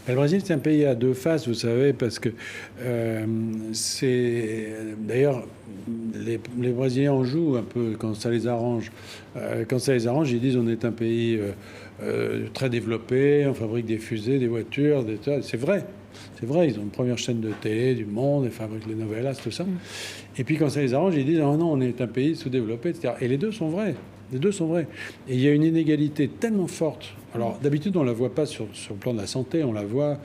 Le Brésil, c'est un pays à deux faces, vous savez, parce que c'est... D'ailleurs, les Brésiliens en jouent un peu quand ça les arrange. Quand ça les arrange, ils disent on est un pays très développé, on fabrique des fusées, des voitures, des... C'est vrai. C'est vrai, ils ont une première chaîne de télé du monde, ils fabriquent les novellas, tout ça. Et puis quand ça les arrange, ils disent oh non, on est un pays sous-développé, etc. Et les deux sont vrais. Les deux sont vrais. Et il y a une inégalité tellement forte. Alors, d'habitude, on ne la voit pas sur le plan de la santé. On la voit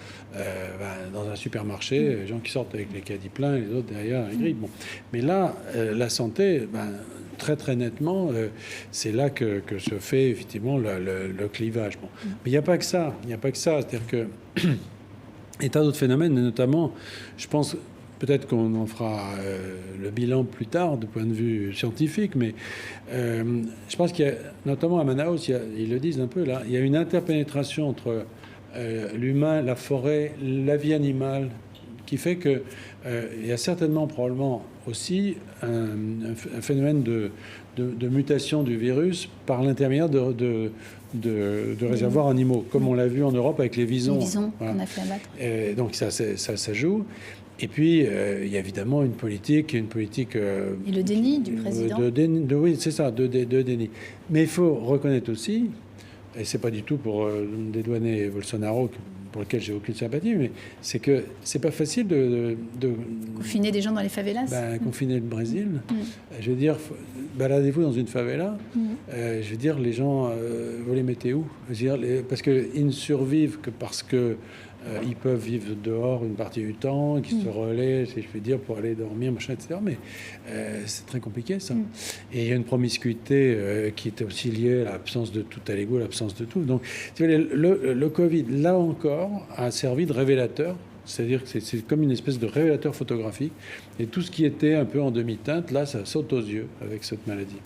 dans un supermarché, les gens qui sortent avec les caddies pleins et les autres derrière ils grillent. Bon. Mais là, la santé, très très nettement, c'est là que se fait effectivement le clivage. Bon. Mais il n'y a pas que ça. Il n'y a pas que ça. C'est-à-dire que... Et tas d'autres phénomènes, et notamment, je pense... Peut-être qu'on en fera le bilan plus tard, du point de vue scientifique, mais je pense qu'il y a, notamment à Manaus, ils le disent un peu là, il y a une interpénétration entre l'humain, la forêt, la vie animale, qui fait que il y a certainement, probablement aussi, un phénomène de mutation du virus par l'intermédiaire de réservoirs animaux, comme on l'a vu en Europe avec les visons. Les visons voilà. qu'on a fait abattre. Donc ça joue. Et puis, il y a évidemment une politique... Et le déni du président. Oui, c'est ça, de déni. Mais il faut reconnaître aussi, et c'est pas du tout pour dédouaner Bolsonaro, pour lequel j'ai aucune sympathie, mais c'est que c'est pas facile de confiner des gens dans les favelas. Confiner le Brésil. Je veux dire, baladez-vous dans une favela. Je veux dire, les gens, vous les mettez où? Je veux dire, parce qu'ils ne survivent que parce que ils peuvent vivre dehors une partie du temps, qui se relaient, si je puis dire, pour aller dormir, machin, etc. Mais c'est très compliqué, ça. Et il y a une promiscuité qui est aussi liée à l'absence de tout à l'ego, l'absence de tout. Donc, tu vois, le Covid, là encore, a servi de révélateur. C'est-à-dire que c'est comme une espèce de révélateur photographique. Et tout ce qui était un peu en demi-teinte, là, ça saute aux yeux avec cette maladie.